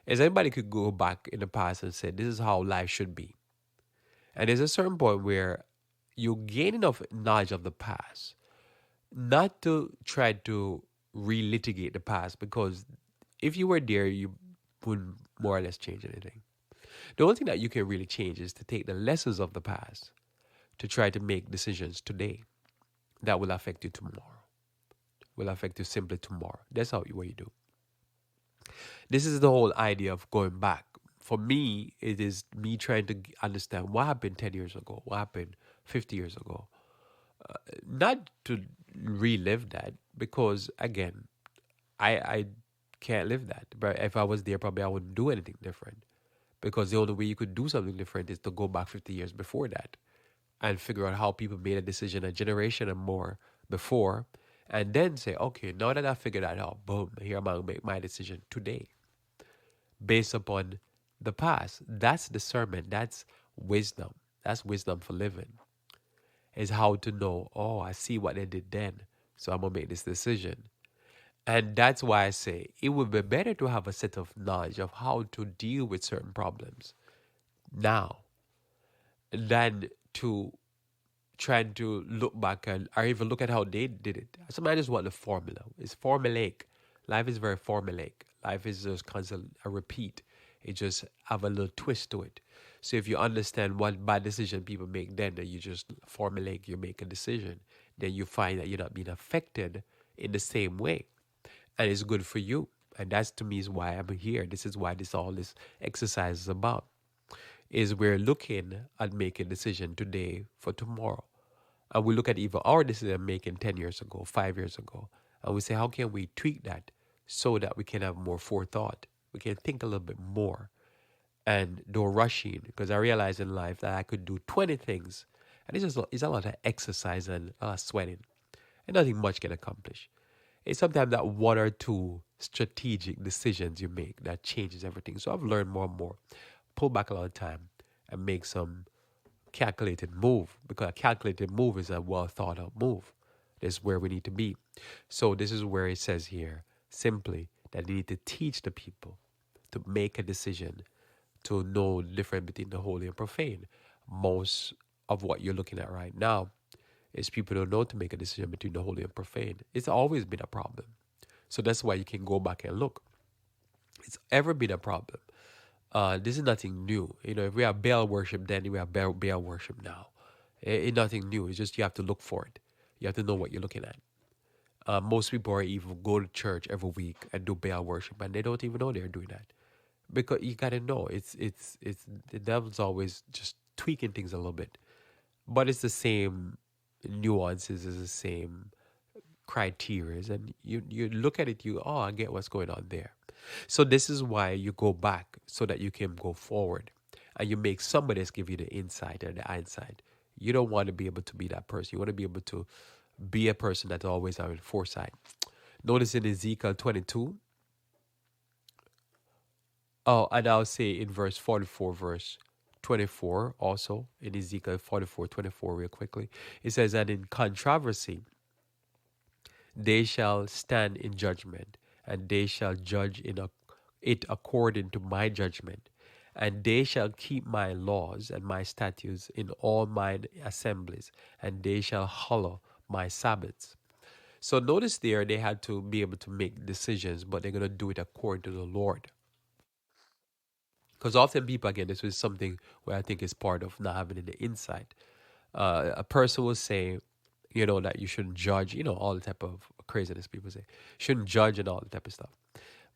As anybody could go back in the past and say, this is how life should be. And there's a certain point where you gain enough knowledge of the past not to try to relitigate the past, because if you were there, you wouldn't more or less change anything. The only thing that you can really change is to take the lessons of the past to try to make decisions today that will affect you tomorrow, will affect you simply tomorrow. That's what you do. This is the whole idea of going back. For me, it is me trying to understand what happened 10 years ago, what happened 50 years ago. Not to relive that, because, again, I can't live that. But if I was there, probably I wouldn't do anything different. Because the only way you could do something different is to go back 50 years before that and figure out how people made a decision a generation and more before, and then say, okay, now that I figured that out, boom, here I'm going to make my decision today based upon the past. That's discernment. That's wisdom. That's wisdom for living. is how to know, oh, I see what they did then, so I'm going to make this decision. And that's why I say it would be better to have a set of knowledge of how to deal with certain problems now than to trying to look back and or even look at how they did it. Sometimes I just want the formula. It's formulaic. Life is very formulaic. Life is just constant a repeat. It just have a little twist to it. So if you understand what bad decision people make, then you just formulaic, you make a decision. Then you find that you're not being affected in the same way, and it's good for you. And that's to me is why I'm here. This is why this exercise is about. Is we're looking at making a decision today for tomorrow. And we look at even our decision making 10 years ago, 5 years ago, and we say, how can we tweak that so that we can have more forethought? We can think a little bit more and don't rush in. Because I realized in life that I could do 20 things, and it's a lot of exercise and sweating, and nothing much can accomplish. It's sometimes that one or two strategic decisions you make that changes everything. So I've learned more and more. Pull back a lot of time and make some calculated move, because a calculated move is a well thought out move. This is where we need to be. So this is where it says here simply that you need to teach the people to make a decision to know the difference between the holy and profane. Most of what you're looking at right now is people don't know to make a decision between the holy and profane. It's always been a problem. So that's why you can go back and look. It's ever been a problem. This is nothing new. If we have Baal worship then, we have Baal worship now. It's nothing new. It's just you have to look for it. You have to know what you're looking at. Most people are even go to church every week and do Baal worship, and they don't even know they're doing that. Because you gotta know, it's the devil's always just tweaking things a little bit, but it's the same nuances, is the same criteria, and you look at it, I get what's going on there. So this is why you go back so that you can go forward, and you make somebody else give you the insight or the hindsight. You don't want to be able to be that person. You want to be able to be a person that's always having foresight. Notice in Ezekiel 22. Oh, and I'll say in verse 44, verse 24 also, in Ezekiel 44:24, real quickly. It says, and in controversy, they shall stand in judgment, and they shall judge it according to my judgment. And they shall keep my laws and my statutes in all mine assemblies, and they shall hallow my Sabbaths. So notice there, they had to be able to make decisions, but they're going to do it according to the Lord. Because often people, again, this is something where I think is part of not having the insight. A person will say, that you shouldn't judge, all the type of craziness people say. Shouldn't judge and all the type of stuff.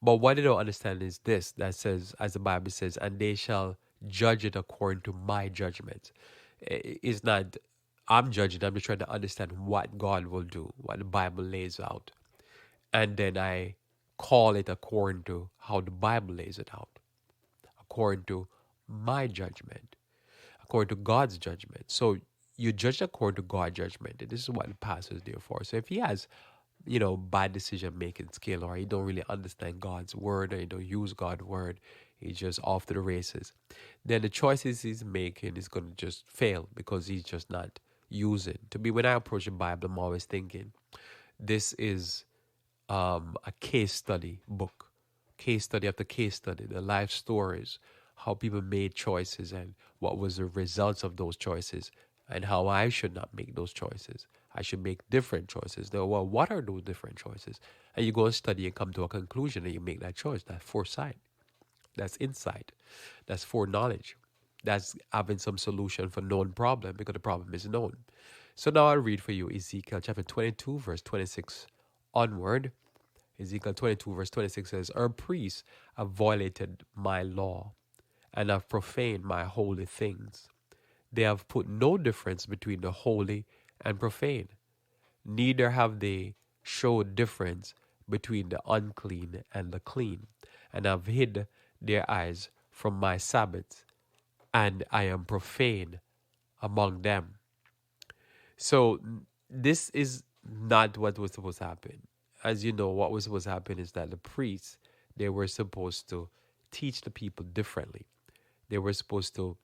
But what they don't understand is this, that says, as the Bible says, and they shall judge it according to my judgment. It's not, I'm judging, I'm just trying to understand what God will do, what the Bible lays out. And then I call it according to how the Bible lays it out, according to my judgment, according to God's judgment. So you judge according to God's judgment. And this is what the pastor is there for. So if he has, bad decision making skill, or he don't really understand God's word, or he don't use God's word, he's just off to the races, then the choices he's making is going to just fail because he's just not using. To me, when I approach the Bible, I'm always thinking, this is a case study book. Case study after case study, the life stories, how people made choices and what was the results of those choices, and how I should not make those choices. I should make different choices. Now, well, what are those different choices? And you go and study and come to a conclusion and you make that choice. That's foresight. That's insight. That's foreknowledge. That's having some solution for known problem because the problem is known. So now I'll read for you Ezekiel chapter 22, verse 26 onward. Ezekiel 22, verse 26 says, our priests have violated my law and have profaned my holy things. They have put no difference between the holy and profane. Neither have they showed difference between the unclean and the clean, and have hid their eyes from my Sabbaths, and I am profane among them. So this is not what was supposed to happen. As you know, what was supposed to happen is that the priests, they were supposed to teach the people differently. They were supposed to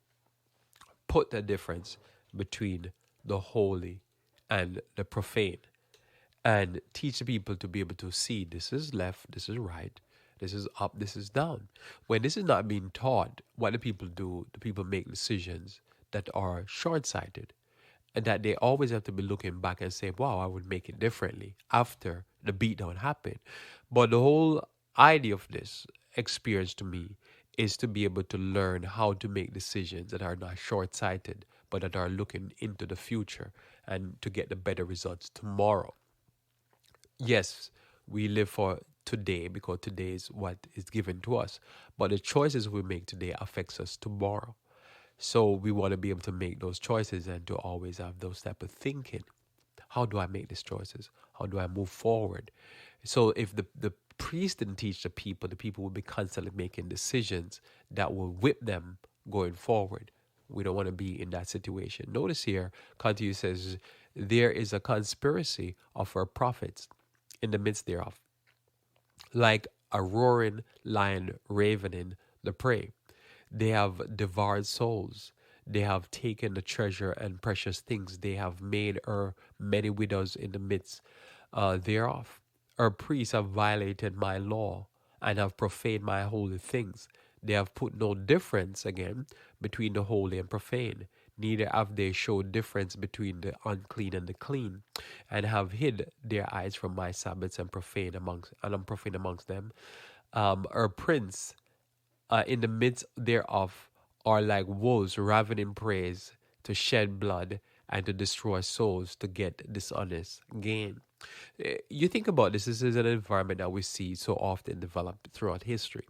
put the difference between the holy, and the profane, and teach the people to be able to see this is left, this is right, this is up, this is down. When this is not being taught, what do people do? The people make decisions that are short sighted, and that they always have to be looking back and say, wow, I would make it differently after the beatdown happened. But the whole idea of this experience to me is to be able to learn how to make decisions that are not short sighted, but that are looking into the future and to get the better results tomorrow. Yes, we live for today because today is what is given to us. But the choices we make today affects us tomorrow. So we want to be able to make those choices and to always have those type of thinking. How do I make these choices? How do I move forward? So if the priest didn't teach the people will be constantly making decisions that will whip them going forward. We don't want to be in that situation. Notice here, continue says, there is a conspiracy of our prophets in the midst thereof, like a roaring lion ravening the prey. They have devoured souls. They have taken the treasure and precious things. They have made her many widows in the midst thereof. Her priests have violated my law and have profaned my holy things. They have put no difference again between the holy and profane. Neither have they showed difference between the unclean and the clean, and have hid their eyes from my Sabbaths and I'm profane amongst them. Her prince in the midst thereof are like wolves ravening prey to shed blood and to destroy souls to get dishonest gain. You think about this is an environment that we see so often developed throughout history.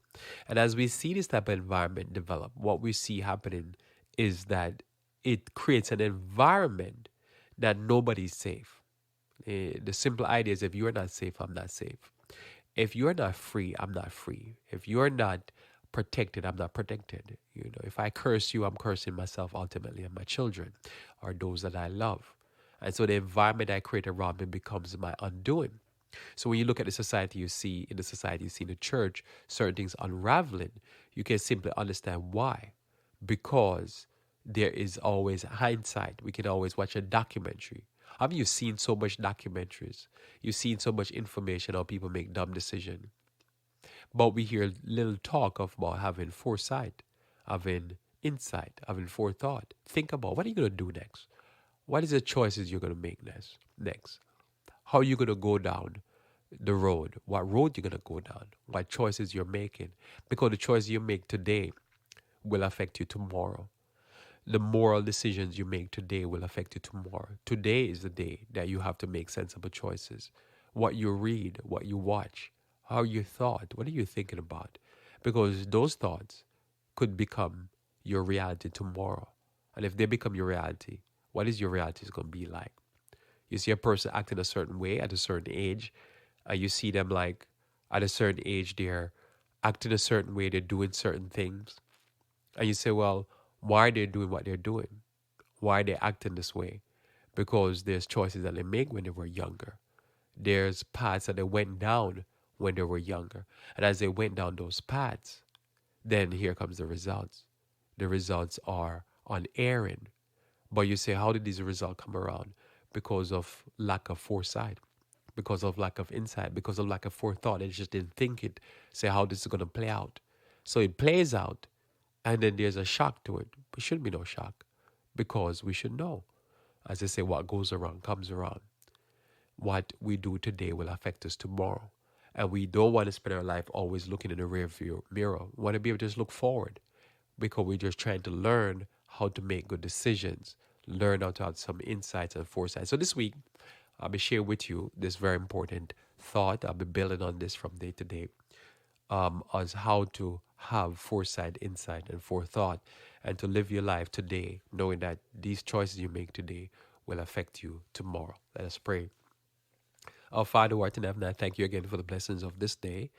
And as we see this type of environment develop, what we see happening is that it creates an environment that nobody's safe. The simple idea is if you're not safe, I'm not safe. If you're not free, I'm not free. If you're not protected, I'm not protected. You know, if I curse you, I'm cursing myself ultimately and my children or those that I love. And so the environment I create around me becomes my undoing. So when you look at the society you see, in the society you see in the church, certain things unraveling, you can simply understand why. Because there is always hindsight. We can always watch a documentary. Have you seen so much documentaries? You've seen so much information how people make dumb decisions. But we hear little talk about having foresight, having insight, having forethought. Think about what are you going to do next? What is the choices you're going to make next? How are you going to go down the road? What road you're going to go down? What choices you're making? Because the choices you make today will affect you tomorrow. The moral decisions you make today will affect you tomorrow. Today is the day that you have to make sensible choices. What you read, what you watch, how you thought, what are you thinking about? Because those thoughts could become your reality tomorrow. And if they become your reality, what is your reality is going to be like? You see a person acting a certain way at a certain age, and you see them like at a certain age, they're acting a certain way, they're doing certain things. And you say, well, why are they doing what they're doing? Why are they acting this way? Because there's choices that they make when they were younger. There's paths that they went down when they were younger. And as they went down those paths, then here comes the results. The results are unerring. But you say, how did these results come around? Because of lack of foresight, because of lack of insight, because of lack of forethought. They just didn't think it, say how this is going to play out. So it plays out, and then there's a shock to it. But shouldn't be no shock, because we should know. As they say, what goes around comes around. What we do today will affect us tomorrow. And we don't want to spend our life always looking in the rear view mirror. We want to be able to just look forward, because we're just trying to learn how to make good decisions, learn how to have some insights and foresight. So this week, I'll be sharing with you this very important thought. I'll be building on this from day to day, as how to have foresight, insight, and forethought, and to live your life today, knowing that these choices you make today will affect you tomorrow. Let us pray. Our Father who art in heaven, I thank you again for the blessings of this day,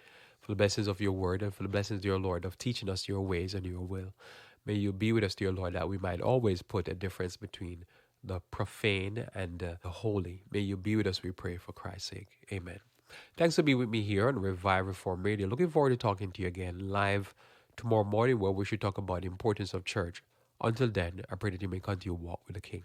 for the blessings of your word, and for the blessings, dear Lord, of teaching us your ways and your will. May you be with us, dear Lord, that we might always put a difference between the profane and the holy. May you be with us, we pray, for Christ's sake. Amen. Thanks for being with me here on Revive Reform Radio. Looking forward to talking to you again live tomorrow morning, where we should talk about the importance of church. Until then, I pray that you may continue to walk with the King.